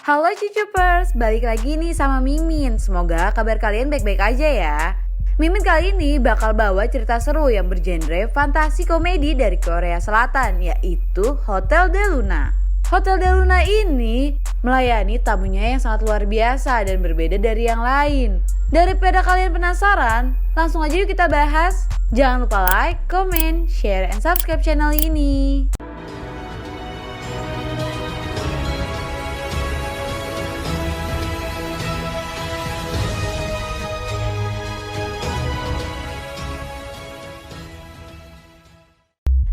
Halo Cucupers, balik lagi nih sama Mimin. Semoga kabar kalian baik-baik aja ya. Mimin kali ini bakal bawa cerita seru yang bergenre fantasi komedi dari Korea Selatan, yaitu Hotel de Luna. Hotel de Luna ini melayani tamunya yang sangat luar biasa dan berbeda dari yang lain. Daripada kalian penasaran, langsung aja yuk kita bahas. Jangan lupa like, comment, share, and subscribe channel ini.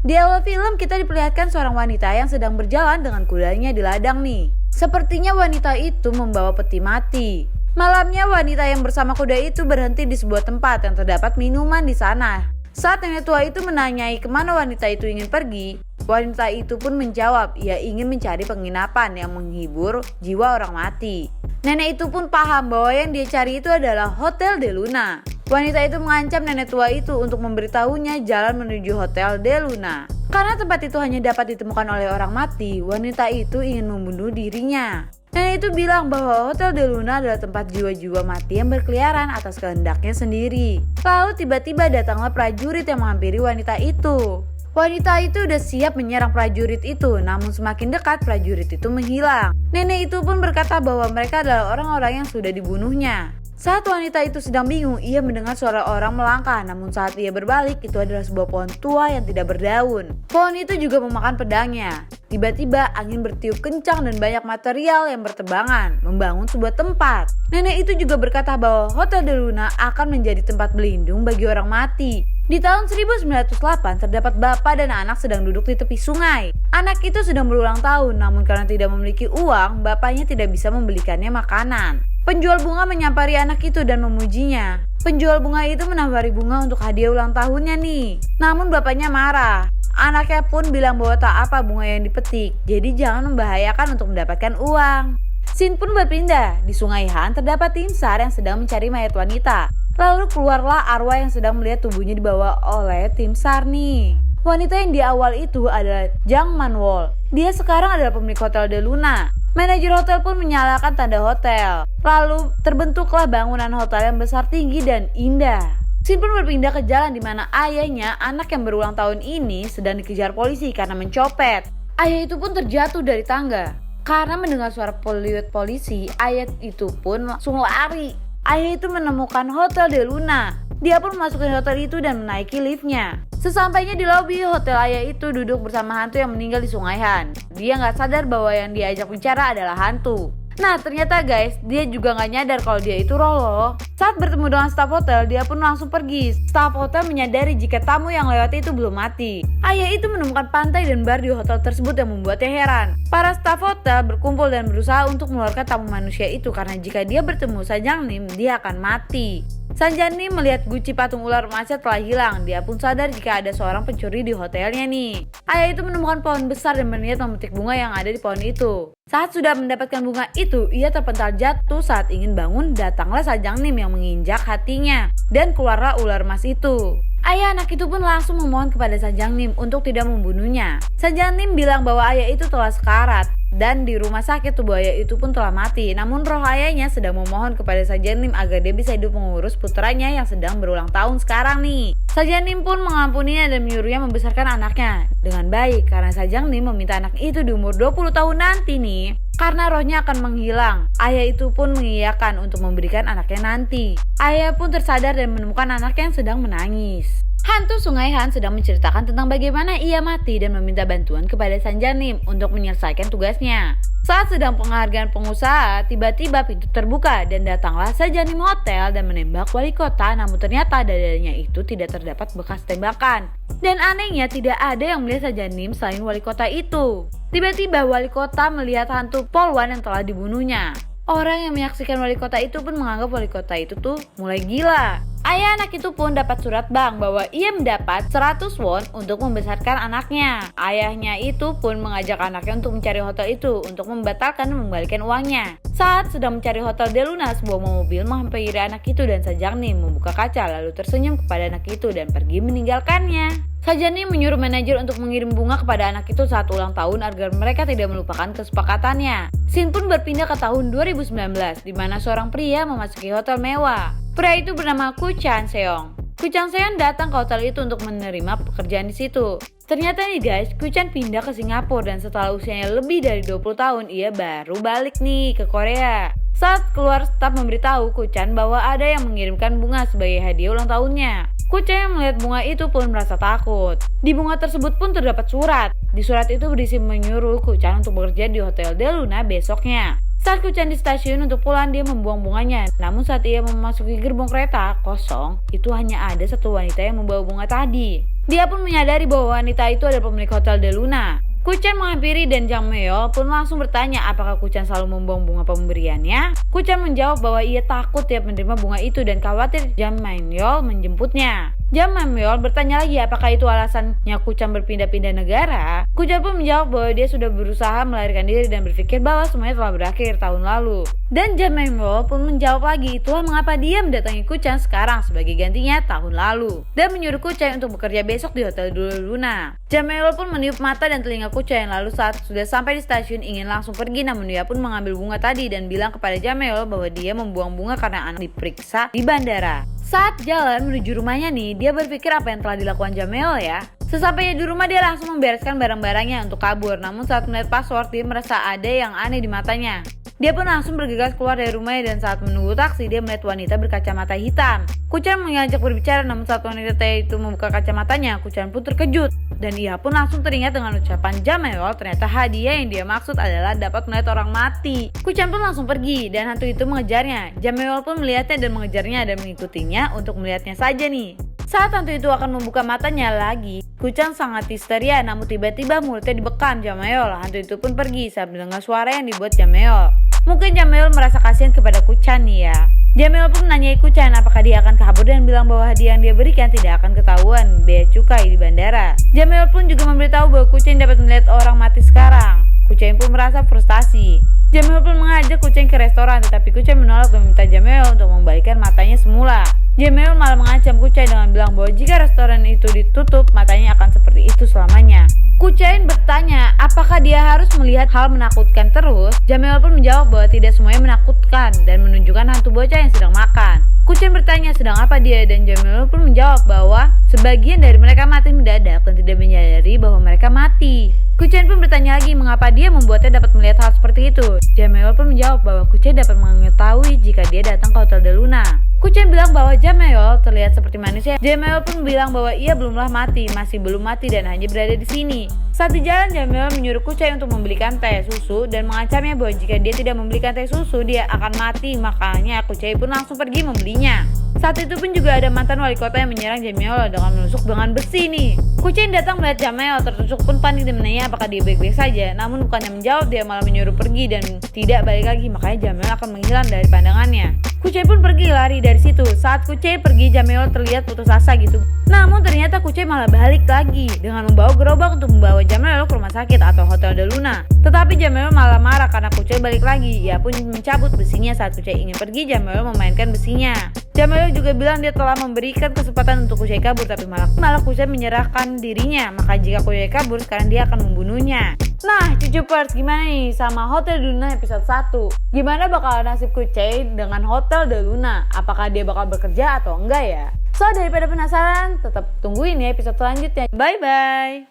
Di awal film kita diperlihatkan seorang wanita yang sedang berjalan dengan kudanya di ladang nih. Sepertinya wanita itu membawa peti mati. Malamnya wanita yang bersama kuda itu berhenti di sebuah tempat yang terdapat minuman di sana. Saat nenek tua itu menanyai kemana wanita itu ingin pergi, wanita itu pun menjawab ia ingin mencari penginapan yang menghibur jiwa orang mati. Nenek itu pun paham bahwa yang dia cari itu adalah Hotel de Luna. Wanita itu mengancam nenek tua itu untuk memberitahunya jalan menuju Hotel de Luna. Karena tempat itu hanya dapat ditemukan oleh orang mati, wanita itu ingin membunuh dirinya. Nenek itu bilang bahwa Hotel de Luna adalah tempat jiwa-jiwa mati yang berkeliaran atas kehendaknya sendiri. Lalu tiba-tiba datanglah prajurit yang menghampiri wanita itu. Wanita itu udah siap menyerang prajurit itu, namun semakin dekat prajurit itu menghilang. Nenek itu pun berkata bahwa mereka adalah orang-orang yang sudah dibunuhnya. Saat wanita itu sedang bingung, ia mendengar suara orang melangkah, namun saat ia berbalik, itu adalah sebuah pohon tua yang tidak berdaun. Pohon itu juga memakan pedangnya. Tiba-tiba angin bertiup kencang dan banyak material yang bertebangan, membangun sebuah tempat. Nenek itu juga berkata bahwa Hotel de Luna akan menjadi tempat berlindung bagi orang mati. Di tahun 1908 terdapat bapak dan anak sedang duduk di tepi sungai. Anak itu sedang berulang tahun, namun karena tidak memiliki uang, bapaknya tidak bisa membelikannya makanan. Penjual bunga menyampari anak itu dan memujinya. Penjual bunga itu menawari bunga untuk hadiah ulang tahunnya nih. Namun bapaknya marah. Anaknya pun bilang bahwa tak apa bunga yang dipetik, jadi jangan membahayakan untuk mendapatkan uang. Scene pun berpindah. Di Sungai Han terdapat tim SAR yang sedang mencari mayat wanita. Lalu keluarlah arwah yang sedang melihat tubuhnya dibawa oleh tim SAR nih. Wanita yang di awal itu adalah Jang Manwol. Dia sekarang adalah pemilik Hotel de Luna. Manajer hotel pun menyalakan tanda hotel. Lalu terbentuklah bangunan hotel yang besar, tinggi, dan indah. Scene pun berpindah ke jalan di mana ayahnya, anak yang berulang tahun ini, sedang dikejar polisi karena mencopet. Ayah itu pun terjatuh dari tangga. Karena mendengar suara peluit polisi, ayah itu pun langsung lari. Ayah itu menemukan Hotel de Luna. Dia pun memasuki hotel itu dan menaiki liftnya. Sesampainya di lobi hotel, ayah itu duduk bersama hantu yang meninggal di Sungai Han. Dia gak sadar bahwa yang diajak bicara adalah hantu. Nah ternyata guys, dia juga gak nyadar kalau dia itu roh loh. Saat bertemu dengan staf hotel, dia pun langsung pergi. Staf hotel menyadari jika tamu yang lewat itu belum mati. Ayah itu menemukan pantai dan bar di hotel tersebut yang membuatnya heran. Para staf hotel berkumpul dan berusaha untuk mengeluarkan tamu manusia itu karena jika dia bertemu Sanjang Nim, dia akan mati. Sanjang Nim melihat guci patung ular emasnya telah hilang. Dia pun sadar jika ada seorang pencuri di hotelnya nih. Ayah itu menemukan pohon besar dan berniat memetik bunga yang ada di pohon itu. Saat sudah mendapatkan bunga itu, ia terpental jatuh. Saat ingin bangun, datanglah Sanjang Nim yang menginjak hatinya dan keluarlah ular emas itu. Ayah anak itu pun langsung memohon kepada Sanjang Nim untuk tidak membunuhnya. Sanjang Nim bilang bahwa ayah itu telah sekarat dan di rumah sakit tubuh ayah itu pun telah mati. Namun roh ayahnya sedang memohon kepada Sanjang Nim agar dia bisa hidup mengurus putranya yang sedang berulang tahun sekarang nih. Sanjang Nim pun mengampuninya dan menyuruhnya membesarkan anaknya dengan baik karena Sanjang Nim meminta anak itu di umur 20 tahun nanti nih. Karena rohnya akan menghilang. Ayah itu pun mengiyakan untuk memberikan anaknya nanti. Ayah pun tersadar dan menemukan anaknya yang sedang menangis. Hantu Sungai Han sedang menceritakan tentang bagaimana ia mati dan meminta bantuan kepada Sanjang Nim untuk menyelesaikan tugasnya. Saat sedang penghargaan pengusaha, tiba-tiba pintu terbuka dan datanglah Sanjang Nim Hotel dan menembak wali kota, namun ternyata dadanya itu tidak terdapat bekas tembakan. Dan anehnya tidak ada yang melihat Sanjang Nim selain wali kota itu. Tiba-tiba wali kota melihat hantu Polwan yang telah dibunuhnya. Orang yang menyaksikan wali kota itu pun menganggap wali kota itu tuh mulai gila. Ayah anak itu pun dapat surat bank bahwa ia mendapat 100 won untuk membesarkan anaknya. Ayahnya itu pun mengajak anaknya untuk mencari hotel itu untuk membatalkan dan mengembalikan uangnya. Saat sedang mencari Hotel de Luna, sebuah mobil menghampiri anak itu dan Sanjang Nim membuka kaca lalu tersenyum kepada anak itu dan pergi meninggalkannya. Sajani menyuruh manajer untuk mengirim bunga kepada anak itu saat ulang tahun agar mereka tidak melupakan kesepakatannya. Scene pun berpindah ke tahun 2019, di mana seorang pria memasuki hotel mewah. Pria itu bernama Koo Chan Seong. Koo Chan Seong datang ke hotel itu untuk menerima pekerjaan di situ. Ternyata nih guys, Koo Chan pindah ke Singapura dan setelah usianya lebih dari 20 tahun, ia baru balik nih ke Korea. Saat keluar, staf memberitahu Koo Chan bahwa ada yang mengirimkan bunga sebagai hadiah ulang tahunnya. Koo Chan yang melihat bunga itu pun merasa takut. Di bunga tersebut pun terdapat surat. Di surat itu berisi menyuruh Koo Chan untuk bekerja di Hotel Del Luna besoknya. Saat Koo Chan di stasiun untuk pulang, dia membuang bunganya. Namun saat ia memasuki gerbong kereta kosong, itu hanya ada satu wanita yang membawa bunga tadi. Dia pun menyadari bahwa wanita itu adalah pemilik Hotel Del Luna. Koo Chan menghampiri dan Jang Myeol pun langsung bertanya apakah Koo Chan selalu membuang bunga pemberiannya. Koo Chan menjawab bahwa ia takut tiap menerima bunga itu dan khawatir Jang Myeol menjemputnya. Jang Myeol bertanya lagi apakah itu alasannya Koo Chan berpindah-pindah negara. Koo Chan pun menjawab bahwa dia sudah berusaha melarikan diri dan berpikir bahwa semuanya telah berakhir tahun lalu. Dan Jang Myeol pun menjawab lagi itulah mengapa dia mendatangi Koo Chan sekarang sebagai gantinya tahun lalu. Dan menyuruh Koo Chan untuk bekerja besok di Hotel Del Luna. Jang Myeol pun meniup mata dan telinga Koo Chan lalu saat sudah sampai di stasiun ingin langsung pergi, namun dia pun mengambil bunga tadi dan bilang kepada Jang Myeol bahwa dia membuang bunga karena anak diperiksa di bandara. Saat jalan menuju rumahnya nih, dia berpikir apa yang telah dilakukan Jang Myeol ya. Sesampainya di rumah dia langsung membereskan barang-barangnya untuk kabur, namun saat melihat password dia merasa ada yang aneh di matanya. Dia pun langsung bergegas keluar dari rumahnya dan saat menunggu taksi dia melihat wanita berkacamata hitam. Koo Chan mengajak berbicara namun saat wanita itu membuka kacamatanya, Koo Chan pun terkejut. Dan ia pun langsung teringat dengan ucapan Jang Myeol, ternyata hadiah yang dia maksud adalah dapat melihat orang mati. Koo Chan pun langsung pergi dan hantu itu mengejarnya. Jang Myeol pun melihatnya dan mengejarnya dan mengikutinya untuk melihatnya saja nih. Saat hantu itu akan membuka matanya lagi, Koo Chan sangat histeria namun tiba-tiba mulutnya dibekam Jang Myeol. Hantu itu pun pergi saat mendengar suara yang dibuat Jang Myeol. Mungkin Jang Myeol merasa kasihan kepada Koo Chan nih ya. Jang Myeol pun menanyai Koo Chan apakah dia akan kabur dan bilang bahwa hadiah yang dia berikan tidak akan ketahuan bea cukai di bandara. Jang Myeol pun juga memberitahu bahwa Koo Chan dapat melihat orang mati sekarang. Koo Chan pun merasa frustasi. Jang Myeol pun mengajak Koo Chan ke restoran tetapi Koo Chan menolak dan meminta Jang Myeol untuk membalikan matanya semula. Jang Myeol malah mengancam Koo Chan dengan bilang bahwa jika restoran itu ditutup, matanya akan seperti itu selamanya. Koo Chan bertanya apakah dia harus melihat hal menakutkan terus. Jang Myeol pun menjawab bahwa tidak semuanya menakutkan dan menunjukkan hantu bocah yang sedang makan. Koo Chan bertanya sedang apa dia dan Jang Myeol pun menjawab bahwa sebagian dari mereka mati mendadak dan tidak menyadari bahwa mereka mati. Koo Chan pun bertanya lagi mengapa dia membuatnya dapat melihat hal seperti itu. Jang Myeol pun menjawab bahwa Koo Chan dapat mengetahui jika dia datang ke Hotel Del Luna. Koo Chan bilang bahwa Jang Myeol terlihat seperti manusia. Jang Myeol pun bilang bahwa ia belumlah mati, masih belum mati dan hanya berada di sini. Saat di jalan, Jang Myeol menyuruh Koo Chan untuk membelikan teh susu dan mengancamnya bahwa jika dia tidak membelikan teh susu, dia akan mati. Makanya Koo Chan pun langsung pergi membelinya. Saat itu pun juga ada mantan wali kota yang menyerang Jang Myeol dengan menusuk dengan besi nih. Koo Chan datang melihat Jang Myeol tertusuk pun panik dan menanya apakah dia baik-baik saja. Namun bukannya menjawab, dia malah menyuruh pergi dan tidak balik lagi. Makanya Jang Myeol akan menghilang dari pandangannya. Koo Chan pun pergi lari dari situ. Saat Koo Chan pergi, Jang Myeol terlihat putus asa gitu. Namun ternyata Koo Chan malah balik lagi dengan membawa gerobak untuk membawa Jang Myeol ke rumah sakit atau Hotel Del Luna. Tetapi Jang Myeol malah marah karena Koo Chan balik lagi. Ia pun mencabut besinya saat Koo Chan ingin pergi. Jang Myeol memainkan besinya. Jang Myeol juga bilang dia telah memberikan kesempatan untuk Koo Chan kabur, tapi malah Koo Chan menyerahkan dirinya. Maka jika Koo Chan kabur, sekarang dia akan membunuhnya. Nah, Cucupers, gimana nih sama Hotel Del Luna episode 1? Gimana bakal nasib Koo Chan dengan Hotel Del Luna? Apakah dia bakal bekerja atau enggak ya? So, daripada penasaran, tetap tungguin ya episode selanjutnya. Bye-bye!